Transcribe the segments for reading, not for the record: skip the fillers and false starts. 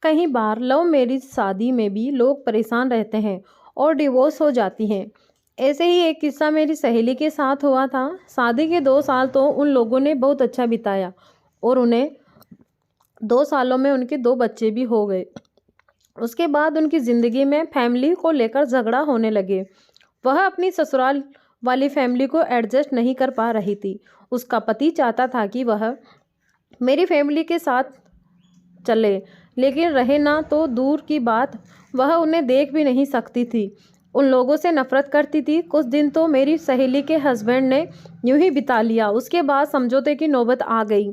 कई बार love marriage शादी में भी लोग परेशान रहते हैं और डिवोर्स हो जाती हैं। ऐसे ही एक किस्सा मेरी सहेली के साथ हुआ था। शादी के 2 साल तो उन लोगों ने बहुत अच्छा बिताया और उन्हें 2 सालों में उनके 2 बच्चे भी हो गए। उसके बाद उनकी ज़िंदगी में फैमिली को लेकर झगड़ा होने लगे। वह अपनी ससुराल वाली फैमिली को एडजस्ट नहीं कर पा रही थी। उसका पति चाहता था कि वह मेरी फैमिली के साथ चले, लेकिन रहे ना तो दूर की बात, वह उन्हें देख भी नहीं सकती थी। उन लोगों से नफरत करती थी। कुछ दिन तो मेरी सहेली के हस्बैंड ने यूं ही बिता लिया। उसके बाद समझौते की नौबत आ गई।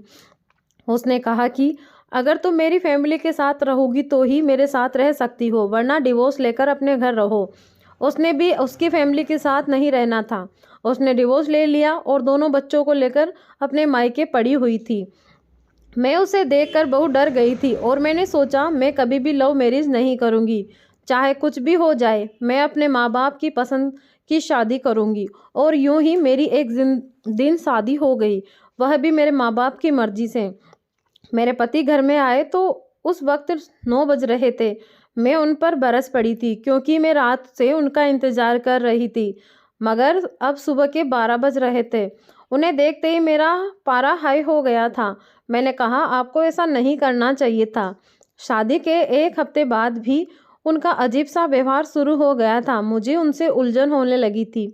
उसने कहा कि अगर तुम मेरी फैमिली के साथ रहोगी तो ही मेरे साथ रह सकती हो, वरना डिवोर्स लेकर अपने घर रहो। उसने भी उसकी फैमिली के साथ नहीं रहना था। उसने डिवोर्स ले लिया और दोनों बच्चों को लेकर अपने मायके पड़ी हुई थी। मैं उसे देखकर बहुत डर गई थी और मैंने सोचा मैं कभी भी लव मैरिज नहीं करूंगी। चाहे कुछ भी हो जाए, मैं अपने माँ बाप की पसंद की शादी करूंगी। और यूं ही मेरी एक दिन शादी हो गई, वह भी मेरे माँ बाप की मर्जी से। मेरे पति घर में आए तो उस वक्त 9 बज रहे थे। मैं उन पर बरस पड़ी थी क्योंकि मैं रात से उनका इंतज़ार कर रही थी, मगर अब सुबह के 12 बज रहे थे। उन्हें देखते ही मेरा पारा हाई हो गया था। मैंने कहा, आपको ऐसा नहीं करना चाहिए था। शादी के 1 हफ्ते बाद भी उनका अजीब सा व्यवहार शुरू हो गया था। मुझे उनसे उलझन होने लगी थी,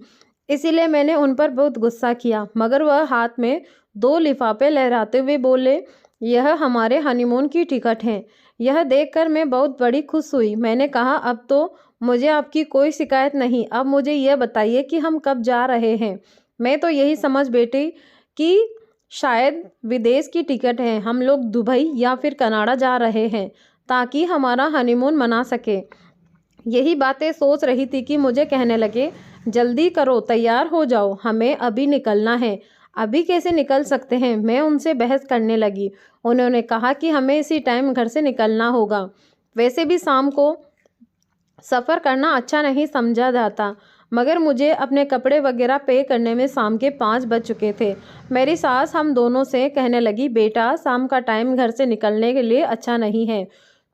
इसीलिए मैंने उन पर बहुत गुस्सा किया। मगर वह हाथ में 2 लिफाफे लहराते हुए बोले, यह हमारे हनीमून की टिकट है। यह देखकर मैं बहुत बड़ी खुश हुई। मैंने कहा, अब तो मुझे आपकी कोई शिकायत नहीं। अब मुझे यह बताइए कि हम कब जा रहे हैं। मैं तो यही समझ बैठी कि शायद विदेश की टिकट है। हम लोग दुबई या फिर कनाडा जा रहे हैं ताकि हमारा हनीमून मना सके। यही बातें सोच रही थी कि मुझे कहने लगे, जल्दी करो, तैयार हो जाओ, हमें अभी निकलना है। अभी कैसे निकल सकते हैं? मैं उनसे बहस करने लगी। उन्होंने कहा कि हमें इसी टाइम घर से निकलना होगा। वैसे भी शाम को सफ़र करना अच्छा नहीं समझा जाता, मगर मुझे अपने कपड़े वगैरह पे करने में शाम के 5 बज चुके थे। मेरी सास हम दोनों से कहने लगी, बेटा, शाम का टाइम घर से निकलने के लिए अच्छा नहीं है।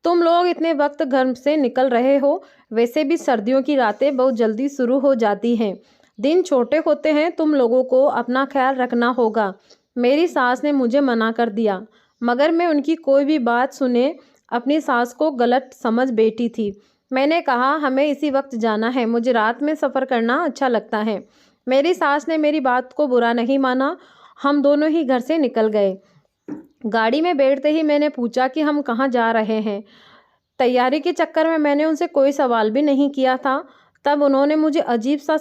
तुम लोग इतने वक्त घर से निकल रहे हो। वैसे भी सर्दियों की रातें बहुत जल्दी शुरू हो जाती हैं। दिन छोटे होते हैं, तुम लोगों को अपना ख्याल रखना होगा। मेरी सास ने मुझे मना कर दिया, मगर मैं उनकी कोई भी बात सुने अपनी सास को गलत समझ बैठी थी। मैंने कहा, हमें इसी वक्त जाना है, मुझे रात में सफ़र करना अच्छा लगता है। मेरी सास ने मेरी बात को बुरा नहीं माना। हम दोनों ही घर से निकल गए। गाड़ी में बैठते ही मैंने पूछा कि हम कहाँ जा रहे हैं। तैयारी के चक्कर में मैंने उनसे कोई सवाल भी नहीं किया था। तब उन्होंने मुझे अजीब सा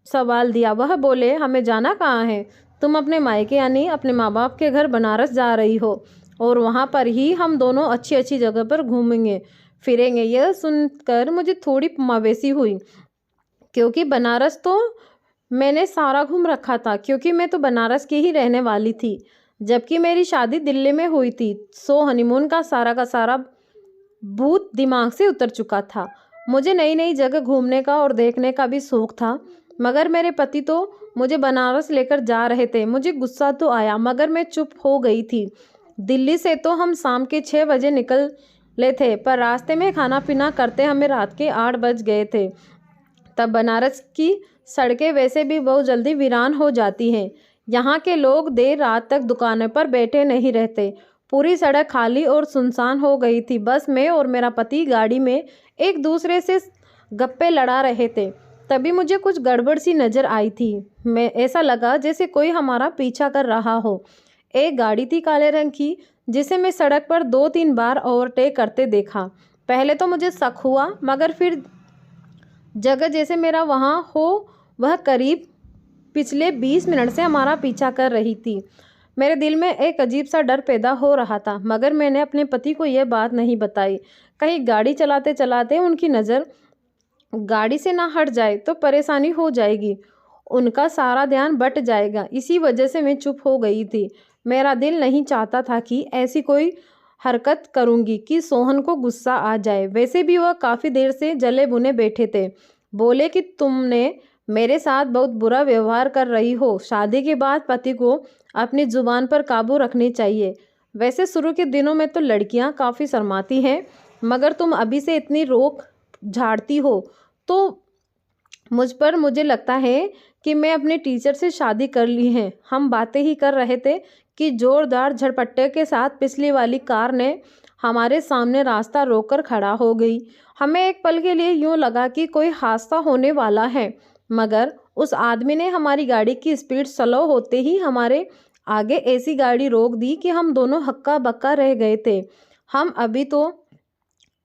सवाल दिया। वह बोले, हमें जाना कहाँ है? तुम अपने मायके यानी अपने माँ बाप के घर बनारस जा रही हो और वहाँ पर ही हम दोनों अच्छी अच्छी जगह पर घूमेंगे फिरेंगे। यह सुनकर मुझे थोड़ी मवेशी हुई, क्योंकि बनारस तो मैंने सारा घूम रखा था, क्योंकि मैं तो बनारस की ही रहने वाली थी, जबकि मेरी शादी दिल्ली में हुई थी। सो हनीमून का सारा भूत दिमाग से उतर चुका था। मुझे नई नई जगह घूमने का और देखने का भी शौक था, मगर मेरे पति तो मुझे बनारस लेकर जा रहे थे। मुझे गुस्सा तो आया, मगर मैं चुप हो गई थी। दिल्ली से तो हम शाम के 6 बजे निकले थे, पर रास्ते में खाना पीना करते हमें रात के 8 बज गए थे। तब बनारस की सड़कें वैसे भी बहुत जल्दी वीरान हो जाती हैं। यहाँ के लोग देर रात तक दुकानों पर बैठे नहीं रहते। पूरी सड़क खाली और सुनसान हो गई थी। बस मैं और मेरा पति गाड़ी में एक दूसरे से गप्पे लड़ा रहे थे। तभी मुझे कुछ गड़बड़ सी नज़र आई थी। मैं ऐसा लगा जैसे कोई हमारा पीछा कर रहा हो। एक गाड़ी थी काले रंग की, जिसे मैं सड़क पर 2-3 बार ओवरटेक करते देखा। पहले तो मुझे शक हुआ, मगर फिर जगह जैसे मेरा वहाँ हो, वह करीब पिछले 20 मिनट से हमारा पीछा कर रही थी। मेरे दिल में एक अजीब सा डर पैदा हो रहा था, मगर मैंने अपने पति को यह बात नहीं बताई। कहीं गाड़ी चलाते चलाते उनकी नज़र गाड़ी से ना हट जाए तो परेशानी हो जाएगी, उनका सारा ध्यान बट जाएगा। इसी वजह से मैं चुप हो गई थी। मेरा दिल नहीं चाहता था कि ऐसी कोई हरकत करूंगी कि सोहन को गुस्सा आ जाए। वैसे भी वह काफ़ी देर से जले बुने बैठे थे। बोले कि तुमने मेरे साथ बहुत बुरा व्यवहार कर रही हो। शादी के बाद पति को अपनी जुबान पर काबू रखनी चाहिए। वैसे शुरू के दिनों में तो लड़कियां काफ़ी शर्माती हैं, मगर तुम अभी से इतनी रोक झाड़ती हो तो मुझे लगता है कि मैं अपने टीचर से शादी कर ली है। हम बातें ही कर रहे थे कि जोरदार झटपटे के साथ पिछली वाली कार ने हमारे सामने रास्ता रोककर खड़ा हो गई। हमें एक पल के लिए यूं लगा कि कोई हादसा होने वाला है, मगर उस आदमी ने हमारी गाड़ी की स्पीड स्लो होते ही हमारे आगे ऐसी गाड़ी रोक दी कि हम दोनों हक्का बक्का रह गए थे। हम अभी तो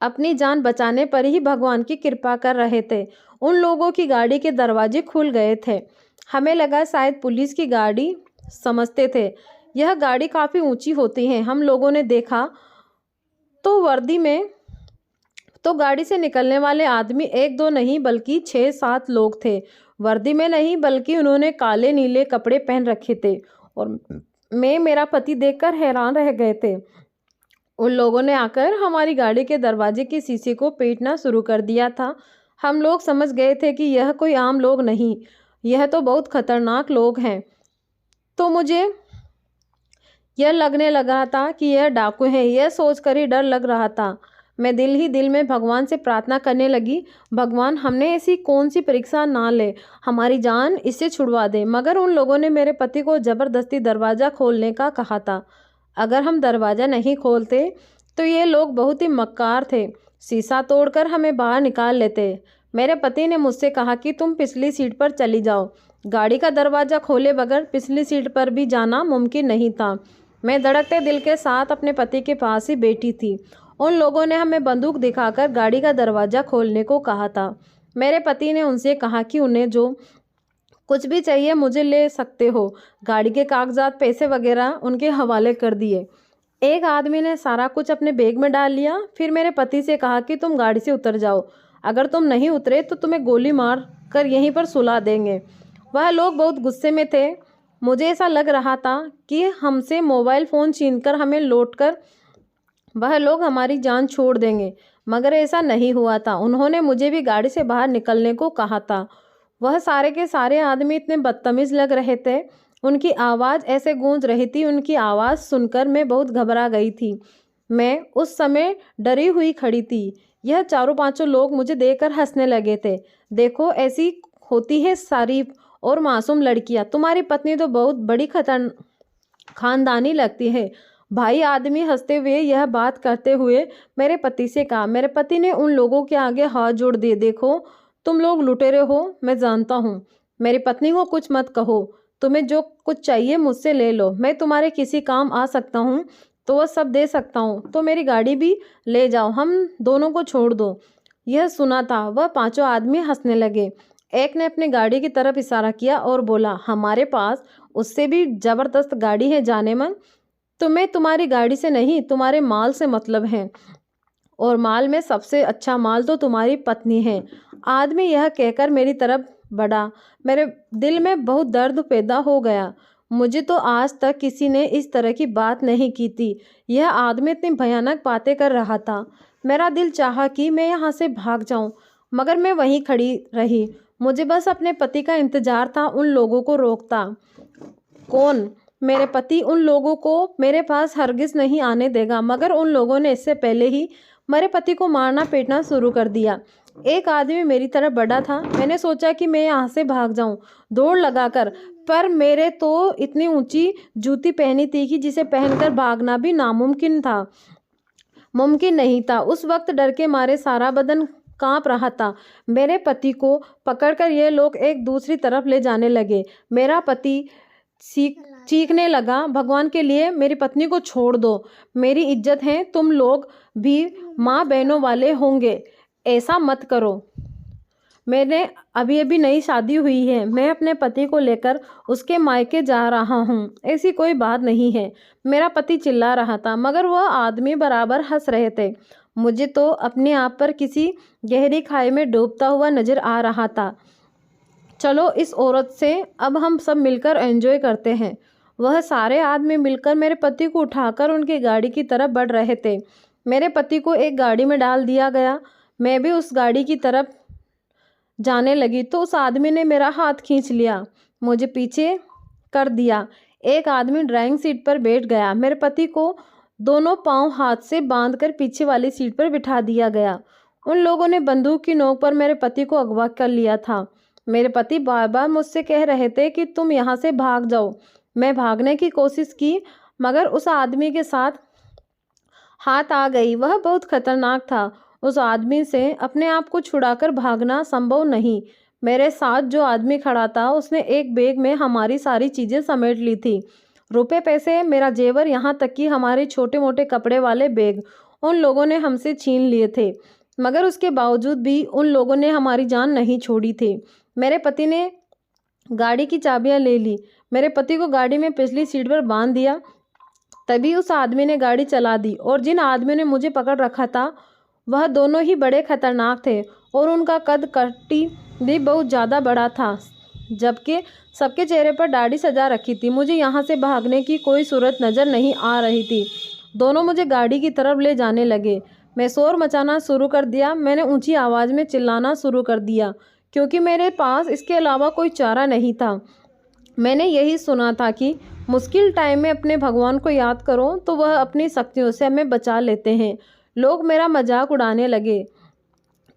अपनी जान बचाने पर ही भगवान की कृपा कर रहे थे। उन लोगों की गाड़ी के दरवाजे खुल गए थे। हमें लगा शायद पुलिस की गाड़ी समझते थे। यह गाड़ी काफ़ी ऊंची होती है। हम लोगों ने देखा तो वर्दी में तो गाड़ी से निकलने वाले आदमी एक दो नहीं बल्कि 6-7 लोग थे। वर्दी में नहीं बल्कि उन्होंने काले नीले कपड़े पहन रखे थे और मैं मेरा पति देखकर हैरान रह गए थे। उन लोगों ने आकर हमारी गाड़ी के दरवाजे के शीशे को पीटना शुरू कर दिया था। हम लोग समझ गए थे कि यह कोई आम लोग नहीं, यह तो बहुत खतरनाक लोग हैं। तो मुझे यह लगने लगा था कि यह डाकू हैं। यह सोचकर ही डर लग रहा था। मैं दिल ही दिल में भगवान से प्रार्थना करने लगी, भगवान हमने ऐसी कौन सी परीक्षा ना ले, हमारी जान इससे छुड़वा दे। मगर उन लोगों ने मेरे पति को ज़बरदस्ती दरवाज़ा खोलने का कहा था। अगर हम दरवाज़ा नहीं खोलते तो ये लोग बहुत ही मक्कार थे, शीशा तोड़कर हमें बाहर निकाल लेते। मेरे पति ने मुझसे कहा कि तुम पिछली सीट पर चली जाओ। गाड़ी का दरवाज़ा खोले बगैर पिछली सीट पर भी जाना मुमकिन नहीं था। मैं धड़कते दिल के साथ अपने पति के पास ही बैठी थी। उन लोगों ने हमें बंदूक दिखाकर गाड़ी का दरवाज़ा खोलने को कहा था। मेरे पति ने उनसे कहा कि उन्हें जो कुछ भी चाहिए मुझे ले सकते हो। गाड़ी के कागजात पैसे वगैरह उनके हवाले कर दिए। एक आदमी ने सारा कुछ अपने बैग में डाल लिया। फिर मेरे पति से कहा कि तुम गाड़ी से उतर जाओ, अगर तुम नहीं उतरे तो तुम्हें गोली मार कर यहीं पर सुला देंगे। वह लोग बहुत गुस्से में थे। मुझे ऐसा लग रहा था कि हमसे मोबाइल फ़ोन छीनकर हमें लौट कर वह लोग हमारी जान छोड़ देंगे, मगर ऐसा नहीं हुआ था। उन्होंने मुझे भी गाड़ी से बाहर निकलने को कहा था। वह सारे के सारे आदमी इतने बदतमीज़ लग रहे थे, उनकी आवाज़ ऐसे गूंज रही थी। उनकी आवाज़ सुनकर मैं बहुत घबरा गई थी। मैं उस समय डरी हुई खड़ी थी। यह चारों पांचों लोग मुझे देखकर हंसने लगे थे। देखो ऐसी होती है शरीफ और मासूम लड़कियां। तुम्हारी पत्नी तो बहुत बड़ी खानदानी लगती है। भाई आदमी हंसते हुए यह बात करते हुए मेरे पति से कहा। मेरे पति ने उन लोगों के आगे हाथ जोड़ दिए। देखो तुम लोग लुटेरे हो, मैं जानता हूँ। मेरी पत्नी को कुछ मत कहो। तुम्हें जो कुछ चाहिए मुझसे ले लो। मैं तुम्हारे किसी काम आ सकता हूँ तो वह सब दे सकता हूँ। तो मेरी गाड़ी भी ले जाओ, हम दोनों को छोड़ दो। यह सुना था वह पांचों आदमी हंसने लगे। एक ने अपनी गाड़ी की तरफ इशारा किया और बोला, हमारे पास उससे भी ज़बरदस्त गाड़ी है जाने मन। तुम्हें तुम्हारी गाड़ी से नहीं तुम्हारे माल से मतलब है, और माल में सबसे अच्छा माल तो तुम्हारी पत्नी है। आदमी यह कहकर मेरी तरफ बढ़ा। मेरे दिल में बहुत दर्द पैदा हो गया। मुझे तो आज तक किसी ने इस तरह की बात नहीं की थी। यह आदमी इतनी भयानक बातें कर रहा था। मेरा दिल चाहा कि मैं यहाँ से भाग जाऊँ, मगर मैं वहीं खड़ी रही। मुझे बस अपने पति का इंतजार था। उन लोगों को रोकता कौन? मेरे पति उन लोगों को मेरे पास हरगिज़ नहीं आने देगा। मगर उन लोगों ने इससे पहले ही मेरे पति को मारना पीटना शुरू कर दिया। एक आदमी मेरी तरफ बढ़ा था। मैंने सोचा कि मैं यहाँ से भाग जाऊँ दौड़ लगाकर, पर मेरे तो इतनी ऊंची जूती पहनी थी कि जिसे पहनकर भागना भी मुमकिन नहीं था। उस वक्त डर के मारे सारा बदन कांप रहा था। मेरे पति को पकड़कर ये लोग एक दूसरी तरफ ले जाने लगे। मेरा पति चीखने लगा, भगवान के लिए मेरी पत्नी को छोड़ दो, मेरी इज्जत है, तुम लोग भी माँ बहनों वाले होंगे, ऐसा मत करो। मैंने अभी नई शादी हुई है। मैं अपने पति को लेकर उसके मायके जा रहा हूँ, ऐसी कोई बात नहीं है। मेरा पति चिल्ला रहा था, मगर वह आदमी बराबर हंस रहे थे। मुझे तो अपने आप पर किसी गहरी खाई में डूबता हुआ नजर आ रहा था। चलो इस औरत से अब हम सब मिलकर एंजॉय करते हैं। वह सारे आदमी मिलकर मेरे पति को उठाकर उनकी गाड़ी की तरफ बढ़ रहे थे। मेरे पति को एक गाड़ी में डाल दिया गया। मैं भी उस गाड़ी की तरफ जाने लगी तो उस आदमी ने मेरा हाथ खींच लिया, मुझे पीछे कर दिया। एक आदमी ड्राइविंग सीट पर बैठ गया। मेरे पति को दोनों पांव हाथ से बांधकर पीछे वाली सीट पर बिठा दिया गया। उन लोगों ने बंदूक की नोक पर मेरे पति को अगवा कर लिया था। मेरे पति बार बार मुझसे कह रहे थे कि तुम यहाँ से भाग जाओ। मैं भागने की कोशिश की, मगर उस आदमी के साथ हाथ आ गई। वह बहुत खतरनाक था। उस आदमी से अपने आप को छुड़ाकर भागना संभव नहीं। मेरे साथ जो आदमी खड़ा था उसने एक बैग में हमारी सारी चीज़ें समेट ली थी। रुपए पैसे, मेरा जेवर, यहाँ तक कि हमारे छोटे मोटे कपड़े वाले बैग उन लोगों ने हमसे छीन लिए थे। मगर उसके बावजूद भी उन लोगों ने हमारी जान नहीं छोड़ी थी। मेरे पति ने गाड़ी की चाबियां ले ली। मेरे पति को गाड़ी में पिछली सीट पर बांध दिया। तभी उस आदमी ने गाड़ी चला दी और जिन आदमियों ने मुझे पकड़ रखा था वह दोनों ही बड़े खतरनाक थे और उनका कद कट्टी भी बहुत ज़्यादा बड़ा था, जबकि सबके चेहरे पर दाढ़ी सजा रखी थी। मुझे यहाँ से भागने की कोई सूरत नज़र नहीं आ रही थी। दोनों मुझे गाड़ी की तरफ ले जाने लगे। मैं शोर मचाना शुरू कर दिया। मैंने ऊंची आवाज़ में चिल्लाना शुरू कर दिया क्योंकि मेरे पास इसके अलावा कोई चारा नहीं था। मैंने यही सुना था कि मुश्किल टाइम में अपने भगवान को याद करो तो वह अपनी शक्तियों से हमें बचा लेते हैं। लोग मेरा मजाक उड़ाने लगे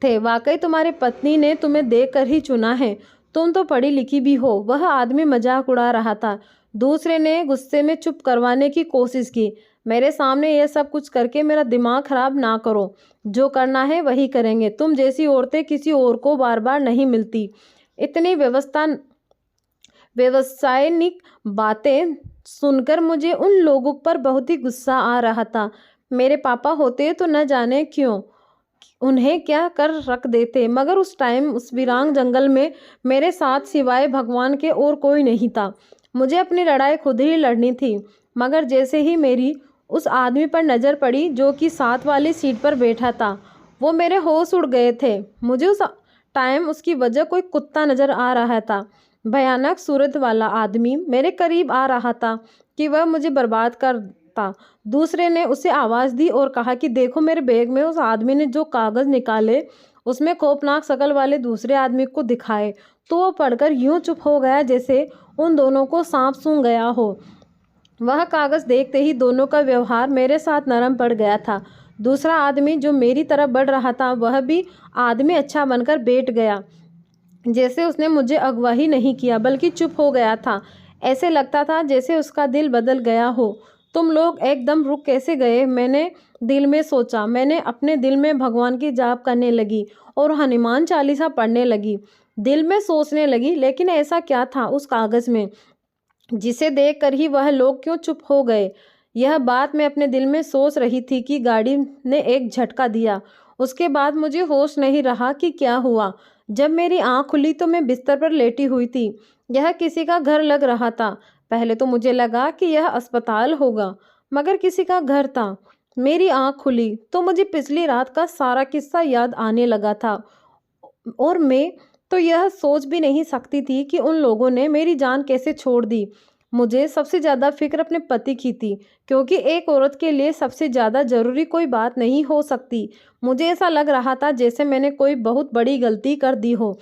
थे। वाकई तुम्हारी पत्नी ने तुम्हें देखकर ही चुना है, तुम तो पढ़ी लिखी भी हो। वह आदमी मजाक उड़ा रहा था। दूसरे ने गुस्से में चुप करवाने की कोशिश की। मेरे सामने यह सब कुछ करके मेरा दिमाग खराब ना करो। जो करना है वही करेंगे। तुम जैसी औरतें किसी और को बार बार नहीं मिलती। इतनी व्यवसायिक बातें सुनकर मुझे उन लोगों पर बहुत ही गुस्सा आ रहा था। मेरे पापा होते तो न जाने क्यों उन्हें क्या कर रख देते, मगर उस टाइम उस वीरान जंगल में मेरे साथ सिवाय भगवान के और कोई नहीं था। मुझे अपनी लड़ाई खुद ही लड़नी थी। मगर जैसे ही मेरी उस आदमी पर नज़र पड़ी जो कि साथ वाली सीट पर बैठा था, वो मेरे होश उड़ गए थे। मुझे उस टाइम उसकी वजह कोई कुत्ता नज़र आ रहा था। भयानक सूरत वाला आदमी मेरे करीब आ रहा था कि वह मुझे बर्बाद करता। दूसरे ने उसे आवाज़ दी और कहा कि देखो मेरे बैग में। उस आदमी ने जो कागज़ निकाले उसमें खौफनाक शक्ल वाले दूसरे आदमी को दिखाए तो वो पढ़कर यूं चुप हो गया जैसे उन दोनों को सांप सूंघ गया हो। वह कागज़ देखते ही दोनों का व्यवहार मेरे साथ नरम पड़ गया था। दूसरा आदमी जो मेरी तरफ बढ़ रहा था वह भी आदमी अच्छा बनकर बैठ गया, जैसे उसने मुझे अगवा ही नहीं किया बल्कि चुप हो गया था। ऐसे लगता था जैसे उसका दिल बदल गया हो। तुम लोग एकदम रुक कैसे गए, मैंने दिल में सोचा। मैंने अपने दिल में भगवान की जाप करने लगी और हनुमान चालीसा पढ़ने लगी। दिल में सोचने लगी, लेकिन ऐसा क्या था उस कागज़ में जिसे देखकर ही वह लोग क्यों चुप हो गए। यह बात मैं अपने दिल में सोच रही थी कि गाड़ी ने एक झटका दिया। उसके बाद मुझे होश नहीं रहा कि क्या हुआ। जब मेरी आंख खुली तो मैं बिस्तर पर लेटी हुई थी। यह किसी का घर लग रहा था। पहले तो मुझे लगा कि यह अस्पताल होगा, मगर किसी का घर था। मेरी आंख खुली तो मुझे पिछली रात का सारा किस्सा याद आने लगा था और मैं तो यह सोच भी नहीं सकती थी कि उन लोगों ने मेरी जान कैसे छोड़ दी। मुझे सबसे ज़्यादा फिक्र अपने पति की थी, क्योंकि एक औरत के लिए सबसे ज़्यादा ज़रूरी कोई बात नहीं हो सकती। मुझे ऐसा लग रहा था जैसे मैंने कोई बहुत बड़ी गलती कर दी हो।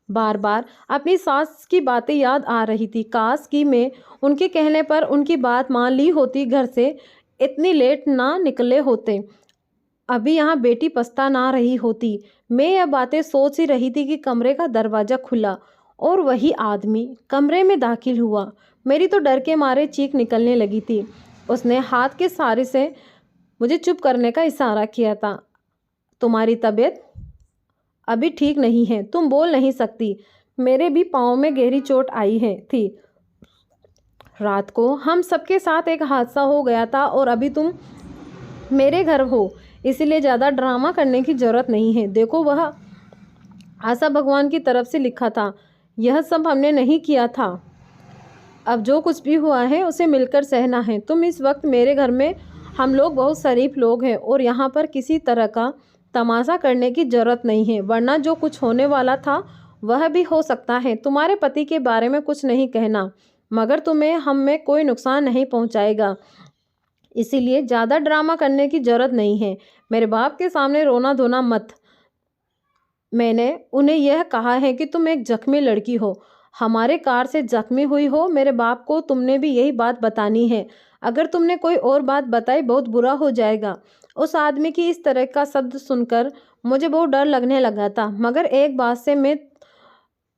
बार बार अपनी सास की बातें याद आ रही थी। काश कि मैं उनके कहने पर उनकी बात मान ली होती, घर से इतनी लेट ना निकले होते, अभी यहाँ बेटी पछता ना रही होती। मैं यह बातें सोच ही रही थी कि कमरे का दरवाज़ा खुला और वही आदमी कमरे में दाखिल हुआ। मेरी तो डर के मारे चीख निकलने लगी थी। उसने हाथ के सहारे से मुझे चुप करने का इशारा किया था। तुम्हारी तबीयत अभी ठीक नहीं है, तुम बोल नहीं सकती। मेरे भी पाँव में गहरी चोट आई है थी। रात को हम सबके साथ एक हादसा हो गया था और अभी तुम मेरे घर हो, इसलिए ज़्यादा ड्रामा करने की ज़रूरत नहीं है। देखो, वह आशा भगवान की तरफ से लिखा था। यह सब हमने नहीं किया था। अब जो कुछ भी हुआ है उसे मिलकर सहना है। तुम इस वक्त मेरे घर में, हम लोग बहुत शरीफ लोग हैं और यहाँ पर किसी तरह का तमाशा करने की ज़रूरत नहीं है, वरना जो कुछ होने वाला था वह भी हो सकता है। तुम्हारे पति के बारे में कुछ नहीं कहना, मगर तुम्हें हम में कोई नुकसान नहीं पहुँचाएगा, इसीलिए ज़्यादा ड्रामा करने की ज़रूरत नहीं है। मेरे बाप के सामने रोना धोना मत। मैंने उन्हें यह कहा है कि तुम एक जख्मी लड़की हो। हमारे कार से जख्मी हुई हो, मेरे बाप को तुमने भी यही बात बतानी है। अगर तुमने कोई और बात बताई बहुत बुरा हो जाएगा। उस आदमी की इस तरह का शब्द सुनकर मुझे बहुत डर लगने लगा था, मगर एक बात से मैं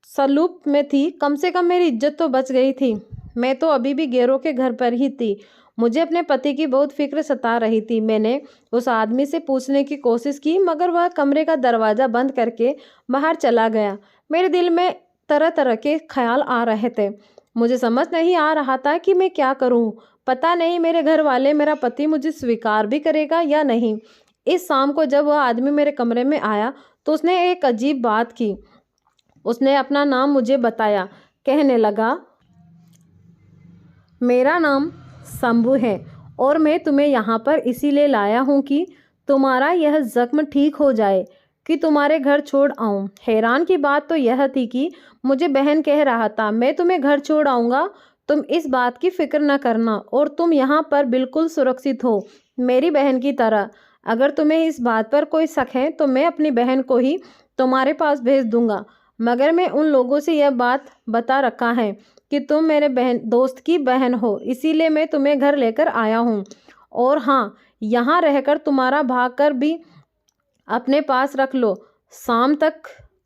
सलूप में थी, कम से कम मेरी इज्जत तो बच गई थी। मैं तो अभी भी गैरों के घर पर ही थी। मुझे अपने पति की बहुत फिक्र सता रही थी। मैंने उस आदमी से पूछने की कोशिश की, मगर वह कमरे का दरवाज़ा बंद करके बाहर चला गया। मेरे दिल में तरह तरह के ख्याल आ रहे थे। मुझे समझ नहीं आ रहा था कि मैं क्या करूं। पता नहीं मेरे घर वाले, मेरा पति मुझे स्वीकार भी करेगा या नहीं। इस शाम को जब वह आदमी मेरे कमरे में आया तो उसने एक अजीब बात की। उसने अपना नाम मुझे बताया। कहने लगा, मेरा नाम शंभू है और मैं तुम्हें यहाँ पर इसीलिए लाया हूँ कि तुम्हारा यह जख्म ठीक हो जाए, कि तुम्हारे घर छोड़ आऊँ। हैरान की बात तो यह थी कि मुझे बहन कह रहा था, मैं तुम्हें घर छोड़ आऊँगा, तुम इस बात की फिक्र न करना और तुम यहाँ पर बिल्कुल सुरक्षित हो, मेरी बहन की तरह। अगर तुम्हें इस बात पर कोई शक है तो मैं अपनी बहन को ही तुम्हारे पास भेज दूँगा, मगर मैं उन लोगों से यह बात बता रखा है कि तुम मेरे दोस्त की बहन हो, इसीलिए मैं तुम्हें घर लेकर आया हूँ। और हाँ, यहाँ रहकर तुम्हारा भाग कर भी अपने पास रख लो। शाम तक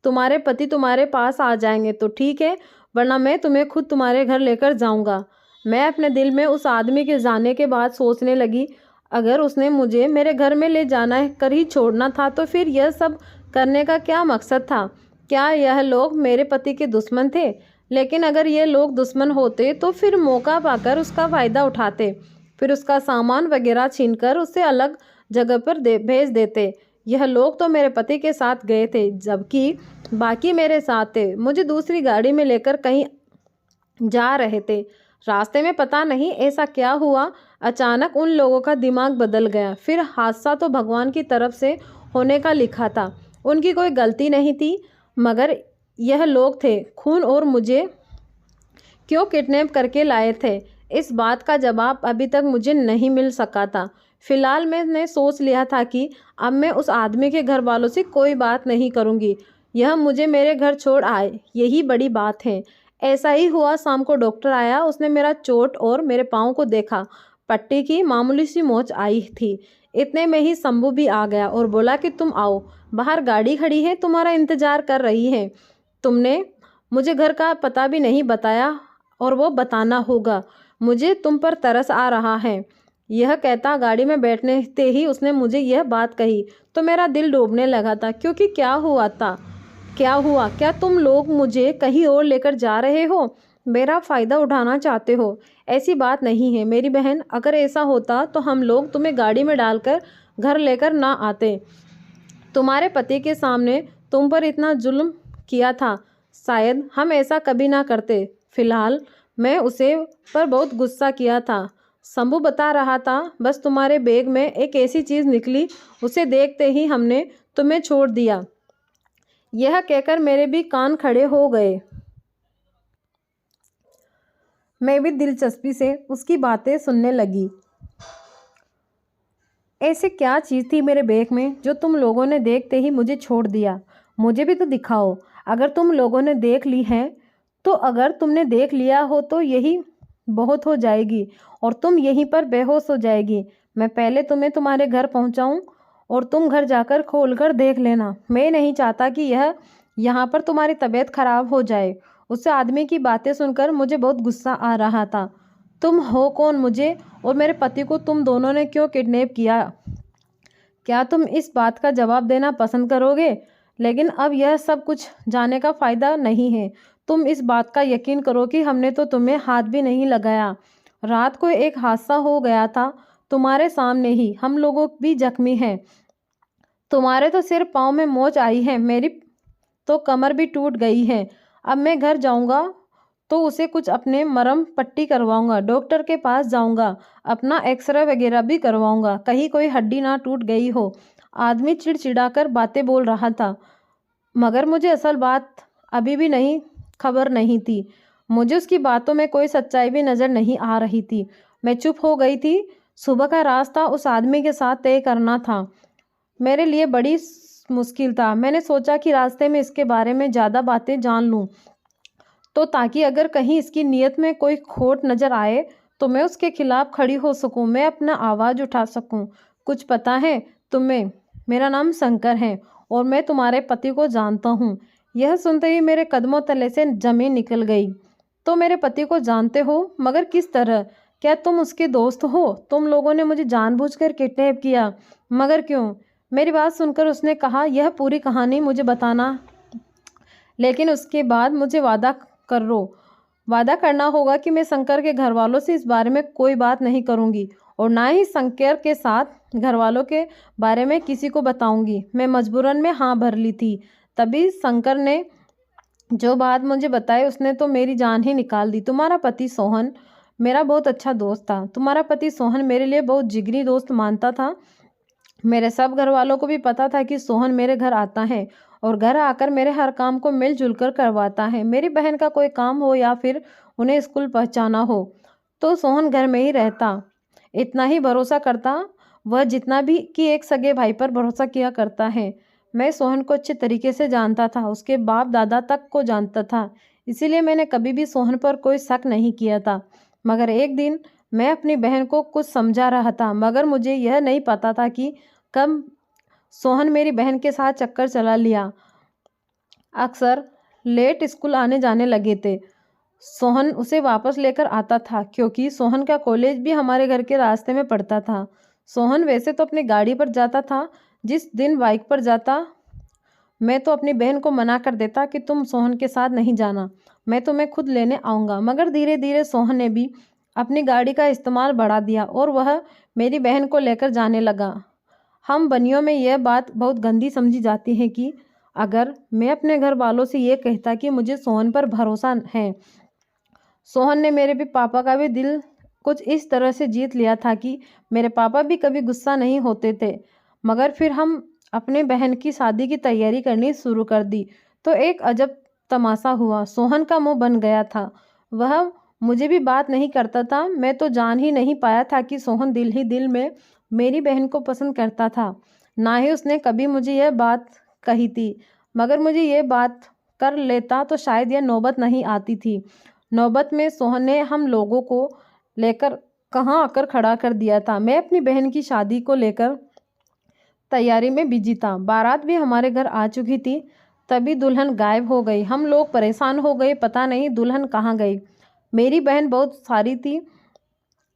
तुम्हारे पति तुम्हारे पास आ जाएंगे तो ठीक है, वरना मैं तुम्हें खुद तुम्हारे घर लेकर जाऊँगा। मैं अपने दिल में उस आदमी के जाने के बाद सोचने लगी, अगर उसने मुझे मेरे घर में ले जाना कर ही छोड़ना था तो फिर यह सब करने का क्या मकसद था? क्या यह लोग मेरे पति के दुश्मन थे? लेकिन अगर ये लोग दुश्मन होते तो फिर मौका पाकर उसका फ़ायदा उठाते, फिर उसका सामान वगैरह छीनकर उसे अलग जगह पर भेज देते। यह लोग तो मेरे पति के साथ गए थे, जबकि बाकी मेरे साथ थे। मुझे दूसरी गाड़ी में लेकर कहीं जा रहे थे। रास्ते में पता नहीं ऐसा क्या हुआ, अचानक उन लोगों का दिमाग बदल गया। फिर हादसा तो भगवान की तरफ से होने का लिखा था, उनकी कोई गलती नहीं थी, मगर यह लोग थे खून और मुझे क्यों किडनैप करके लाए थे, इस बात का जवाब अभी तक मुझे नहीं मिल सका था। फिलहाल मैंने सोच लिया था कि अब मैं उस आदमी के घर वालों से कोई बात नहीं करूँगी। यह मुझे मेरे घर छोड़ आए, यही बड़ी बात है। ऐसा ही हुआ। शाम को डॉक्टर आया, उसने मेरा चोट और मेरे पाँव को देखा। पट्टी की मामूली सी मोच आई थी। इतने में ही शंभू भी आ गया और बोला कि तुम आओ, बाहर गाड़ी खड़ी है, तुम्हारा इंतज़ार कर रही है। तुमने मुझे घर का पता भी नहीं बताया और वो बताना होगा। मुझे तुम पर तरस आ रहा है। यह कहता गाड़ी में बैठने ही उसने मुझे यह बात कही तो मेरा दिल डूबने लगा था, क्योंकि क्या हुआ था? क्या हुआ? क्या तुम लोग मुझे कहीं और लेकर जा रहे हो? मेरा फ़ायदा उठाना चाहते हो? ऐसी बात नहीं है मेरी बहन। अगर ऐसा होता तो हम लोग तुम्हें गाड़ी में डालकर घर लेकर ना आते। तुम्हारे पति के सामने तुम पर इतना जुल्म किया था, शायद हम ऐसा कभी ना करते। फिलहाल मैं उसे पर बहुत गुस्सा किया था। शंभू बता रहा था, बस तुम्हारे बैग में एक ऐसी चीज़ निकली, उसे देखते ही हमने तुम्हें छोड़ दिया। यह कहकर मेरे भी कान खड़े हो गए। मैं भी दिलचस्पी से उसकी बातें सुनने लगी। ऐसे क्या चीज़ थी मेरे बैग में जो तुम लोगों ने देखते ही मुझे छोड़ दिया? मुझे भी तो दिखाओ। अगर तुम लोगों ने देख ली है तो अगर तुमने देख लिया हो तो यही बहुत हो जाएगी और तुम यहीं पर बेहोश हो जाएगी। मैं पहले तुम्हें तुम्हारे घर पहुंचाऊं और तुम घर जाकर खोलकर देख लेना। मैं नहीं चाहता कि यह यहाँ पर तुम्हारी तबीयत खराब हो जाए। उस आदमी की बातें सुनकर मुझे बहुत गुस्सा आ रहा था। तुम हो कौन? मुझे और मेरे पति को तुम दोनों ने क्यों किडनैप किया? क्या तुम इस बात का जवाब देना पसंद करोगे? लेकिन अब यह सब कुछ जाने का फ़ायदा नहीं है। तुम इस बात का यकीन करो कि हमने तो तुम्हें हाथ भी नहीं लगाया। रात को एक हादसा हो गया था तुम्हारे सामने ही, हम लोगों भी जख्मी हैं। तुम्हारे तो सिर पाँव में मोच आई है, मेरी तो कमर भी टूट गई है। अब मैं घर जाऊंगा तो उसे कुछ अपने मरहम पट्टी करवाऊंगा, डॉक्टर के पास जाऊंगा, अपना एक्सरे वगैरह भी करवाऊंगा, कहीं कोई हड्डी ना टूट गई हो। आदमी चिड़चिड़ाकर बातें बोल रहा था, मगर मुझे असल बात अभी भी नहीं खबर नहीं थी। मुझे उसकी बातों में कोई सच्चाई भी नज़र नहीं आ रही थी। मैं चुप हो गई थी। सुबह का रास्ता उस आदमी के साथ तय करना था, मेरे लिए बड़ी मुश्किल था। मैंने सोचा कि रास्ते में इसके बारे में ज़्यादा बातें जान लूँ तो ताकि अगर कहीं इसकी नीयत में कोई खोट नज़र आए तो मैं उसके खिलाफ खड़ी हो सकूं, मैं अपना आवाज़ उठा सकूं। कुछ पता है तुम्हें? मेरा नाम शंकर है और मैं तुम्हारे पति को जानता हूँ। यह सुनते ही मेरे कदमों तले से ज़मीन निकल गई। तो मेरे पति को जानते हो? मगर किस तरह? क्या तुम उसके दोस्त हो? तुम लोगों ने मुझे जानबूझकर किडनैप किया, मगर क्यों? मेरी बात सुनकर उसने कहा, यह पूरी कहानी मुझे बताना, लेकिन उसके बाद मुझे वादा करना होगा कि मैं शंकर के घर वालों से इस बारे में कोई बात नहीं करूंगी और ना ही शंकर के साथ घर वालों के बारे में किसी को बताऊंगी। मैं मजबूरन में हाँ भर ली थी। तभी शंकर ने जो बात मुझे बताई उसने तो मेरी जान ही निकाल दी। तुम्हारा पति सोहन मेरा बहुत अच्छा दोस्त था। तुम्हारा पति सोहन मेरे लिए बहुत जिगरी दोस्त मानता था। मेरे सब घर वालों को भी पता था कि सोहन मेरे घर आता है और घर आकर मेरे हर काम को मिलजुल कर करवाता है। मेरी बहन का कोई काम हो या फिर उन्हें स्कूल पहुंचाना हो तो सोहन घर में ही रहता। इतना ही भरोसा करता वह जितना भी कि एक सगे भाई पर भरोसा किया करता है। मैं सोहन को अच्छे तरीके से जानता था, उसके बाप दादा तक को जानता था, इसीलिए मैंने कभी भी सोहन पर कोई शक नहीं किया था। मगर एक दिन मैं अपनी बहन को कुछ समझा रहा था, मगर मुझे यह नहीं पता था कि कब सोहन मेरी बहन के साथ चक्कर चला लिया। अक्सर लेट स्कूल आने जाने लगे थे। सोहन उसे वापस लेकर आता था क्योंकि सोहन का कॉलेज भी हमारे घर के रास्ते में पड़ता था। सोहन वैसे तो अपनी गाड़ी पर जाता था, जिस दिन बाइक पर जाता मैं तो अपनी बहन को मना कर देता कि तुम सोहन के साथ नहीं जाना, मैं तुम्हें खुद लेने आऊँगा। मगर धीरे धीरे सोहन ने भी अपनी गाड़ी का इस्तेमाल बढ़ा दिया और वह मेरी बहन को लेकर जाने लगा। हम बनियों में यह बात बहुत गंदी समझी जाती है कि अगर मैं अपने घर वालों से ये कहता कि मुझे सोहन पर भरोसा है। सोहन ने मेरे भी पापा का भी दिल कुछ इस तरह से जीत लिया था कि मेरे पापा भी कभी गुस्सा नहीं होते थे। मगर फिर हम अपने बहन की शादी की तैयारी करनी शुरू कर दी तो एक अजब तमाशा हुआ। सोहन का मुंह बन गया था, वह मुझे भी बात नहीं करता था। मैं तो जान ही नहीं पाया था कि सोहन दिल ही दिल में मेरी बहन को पसंद करता था। ना ही उसने कभी मुझे यह बात कही थी, मगर मुझे यह बात कर लेता तो शायद यह नौबत नहीं आती थी। नौबत में सोहन ने हम लोगों को लेकर कहाँ आकर खड़ा कर दिया था। मैं अपनी बहन की शादी को लेकर तैयारी में बिजी था। बारात भी हमारे घर आ चुकी थी, तभी दुल्हन गायब हो गई। हम लोग परेशान हो गए, पता नहीं दुल्हन कहाँ गई। मेरी बहन बहुत सारी थी,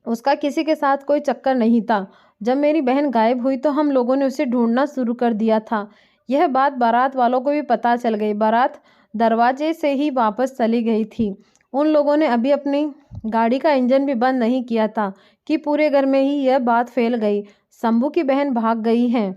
उसका किसी के साथ कोई चक्कर नहीं था। जब मेरी बहन गायब हुई तो हम लोगों ने उसे ढूंढना शुरू कर दिया था। यह बात बारात वालों को भी पता चल गई। बारात दरवाजे से ही वापस चली गई थी। उन लोगों ने अभी अपनी गाड़ी का इंजन भी बंद नहीं किया था कि पूरे घर में ही यह बात फैल गई। शंभू की बहन भाग गई है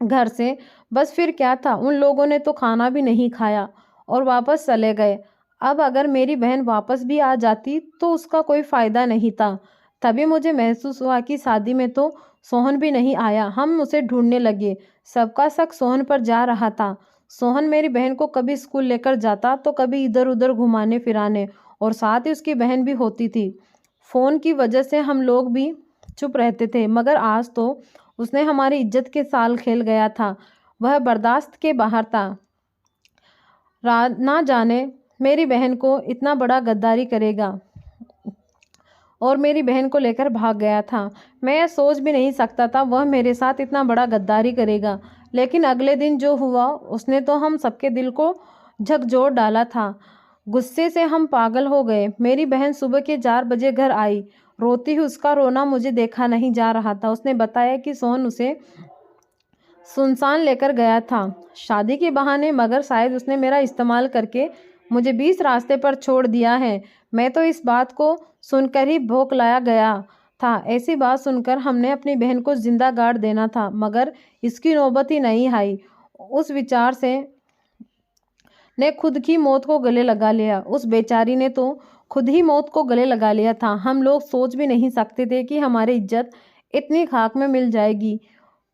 घर से। बस फिर क्या था, उन लोगों ने तो खाना भी नहीं खाया और वापस चले गए। अब अगर मेरी बहन वापस भी आ जाती तो उसका कोई फ़ायदा नहीं था। तभी मुझे महसूस हुआ कि शादी में तो सोहन भी नहीं आया। हम उसे ढूंढने लगे, सबका शक सोहन पर जा रहा था। सोहन मेरी बहन को कभी स्कूल लेकर जाता तो कभी इधर उधर घुमाने फिराने, और साथ ही उसकी बहन भी होती थी। फ़ोन की वजह से हम लोग भी चुप रहते थे, मगर आज तो उसने हमारी इज्जत के साल खेल गया था। वह बर्दाश्त के बाहर था। ना जाने मेरी बहन को इतना बड़ा गद्दारी करेगा और मेरी बहन को लेकर भाग गया था। मैं यह सोच भी नहीं सकता था वह मेरे साथ इतना बड़ा गद्दारी करेगा। लेकिन अगले दिन जो हुआ उसने तो हम सबके दिल को झकझोर डाला था। गुस्से से हम पागल हो गए। मेरी बहन सुबह के 4 बजे घर आई। रोती हुई उसका रोना मुझे देखा नहीं जा रहा था। उसने बताया कि सोहन उसे सुनसान लेकर गया था शादी के बहाने, मगर शायद उसने मेरा इस्तेमाल करके मुझे 20 रास्ते पर छोड़ दिया है। मैं तो इस बात को सुनकर ही बौखलाया गया था। ऐसी बात सुनकर हमने अपनी बहन को जिंदा गाड़ देना था, मगर इसकी नौबत ही नहीं आई। उस विचार से ने खुद की मौत को गले लगा लिया। उस बेचारी ने तो खुद ही मौत को गले लगा लिया था। हम लोग सोच भी नहीं सकते थे कि हमारी इज्जत इतनी खाक में मिल जाएगी,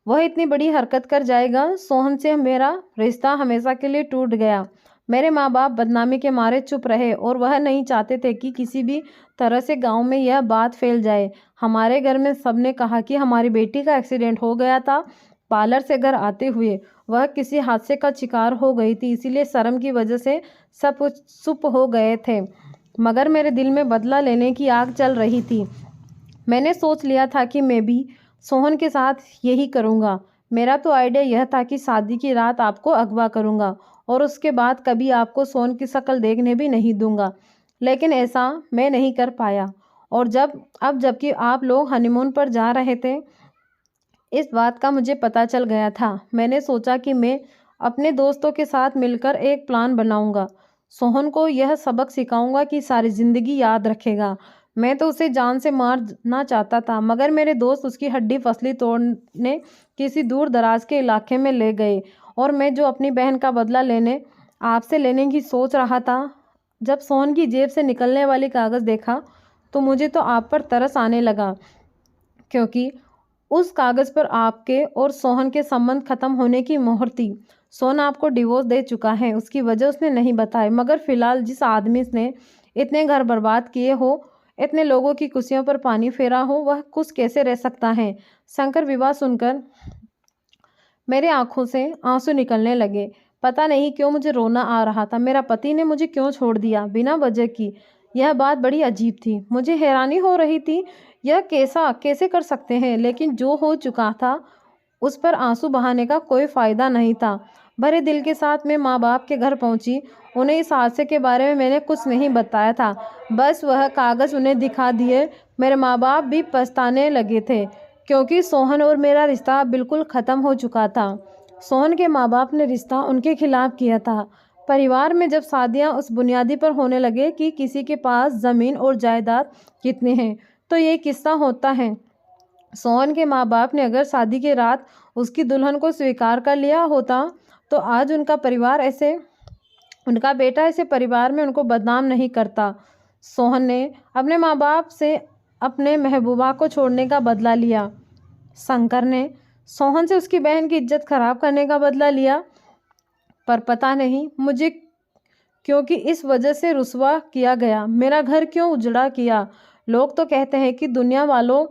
वह इतनी बड़ी हरकत कर जाएगा। सोहन से मेरा रिश्ता हमेशा के लिए टूट गया। मेरे माँ बाप बदनामी के मारे चुप रहे और वह नहीं चाहते थे कि किसी भी तरह से गांव में यह बात फैल जाए। हमारे घर में सबने कहा कि हमारी बेटी का एक्सीडेंट हो गया था, पार्लर से घर आते हुए वह किसी हादसे का शिकार हो गई थी, इसीलिए शर्म की वजह से सब कुछ चुप हो गए थे। मगर मेरे दिल में बदला लेने की आग चल रही थी। मैंने सोच लिया था कि मैं भी सोहन के साथ यही करूँगा। मेरा तो आइडिया यह था कि शादी की रात आपको अगवा करूँगा और उसके बाद कभी आपको सोहन की शक्ल देखने भी नहीं दूँगा। लेकिन ऐसा मैं नहीं कर पाया। और जबकि आप लोग हनीमून पर जा रहे थे, इस बात का मुझे पता चल गया था। मैंने सोचा कि मैं अपने दोस्तों के साथ मिलकर एक प्लान बनाऊंगा। सोहन को यह सबक सिखाऊंगा कि सारी ज़िंदगी याद रखेगा। मैं तो उसे जान से मारना चाहता था, मगर मेरे दोस्त उसकी हड्डी फसली तोड़ने किसी दूर दराज के इलाके में ले गए और मैं जो अपनी बहन का बदला आपसे लेने की सोच रहा था। जब सोहन की जेब से निकलने वाली कागज़ देखा तो मुझे तो आप पर तरस आने लगा, क्योंकि उस कागज़ पर आपके और सोहन के संबंध खत्म होने की मोहर थी। सोहन आपको डिवोर्स दे चुका है, उसकी वजह उसने नहीं बताई, मगर फिलहाल जिस आदमी ने इतने घर बर्बाद किए हो, इतने लोगों की खुशियों पर पानी फेरा हो, वह खुश कैसे रह सकता है। शंकर विवाह सुनकर मेरे आंखों से आंसू निकलने लगे। पता नहीं क्यों मुझे रोना आ रहा था। मेरा पति ने मुझे क्यों छोड़ दिया बिना वजह की, यह बात बड़ी अजीब थी। मुझे हैरानी हो रही थी, यह कैसे कर सकते हैं, लेकिन जो हो चुका था उस पर आंसू बहाने का कोई फ़ायदा नहीं था। भरे दिल के साथ मैं माँ बाप के घर पहुँची। उन्हें इस हादसे के बारे में मैंने कुछ नहीं बताया था, बस वह कागज़ उन्हें दिखा दिए। मेरे माँ बाप भी पछताने लगे थे, क्योंकि सोहन और मेरा रिश्ता बिल्कुल ख़त्म हो चुका था। सोहन के माँ बाप ने रिश्ता उनके खिलाफ़ किया था। परिवार में जब शादियाँ उस बुनियादी पर होने लगे कि किसी के पास ज़मीन और जायदाद कितने हैं, तो ये किस्सा होता है। सोहन के माँ बाप ने अगर शादी की रात उसकी दुल्हन को स्वीकार कर लिया होता, तो आज उनका बेटा ऐसे परिवार में उनको बदनाम नहीं करता। सोहन ने अपने माँ बाप से अपने महबूबा को छोड़ने का बदला लिया। शंकर ने सोहन से उसकी बहन की इज्जत खराब करने का बदला लिया। पर पता नहीं मुझे क्योंकि इस वजह से रुसवा किया गया, मेरा घर क्यों उजड़ा किया। लोग तो कहते हैं कि दुनिया वालों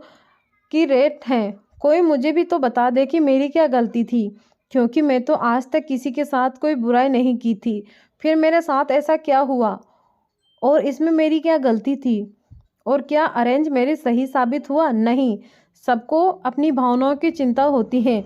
की रेत हैं, कोई मुझे भी तो बता दे कि मेरी क्या गलती थी, क्योंकि मैं तो आज तक किसी के साथ कोई बुराई नहीं की थी। फिर मेरे साथ ऐसा क्या हुआ और इसमें मेरी क्या गलती थी? और क्या अरेंज मेरे सही साबित हुआ? नहीं, सबको अपनी भावनाओं की चिंता होती है।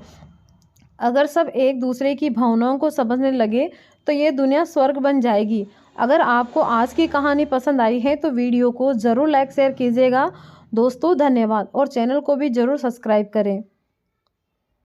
अगर सब एक दूसरे की भावनाओं को समझने लगे तो ये दुनिया स्वर्ग बन जाएगी। अगर आपको आज की कहानी पसंद आई है तो वीडियो को ज़रूर लाइक शेयर कीजिएगा। दोस्तों धन्यवाद, और चैनल को भी ज़रूर सब्सक्राइब करें।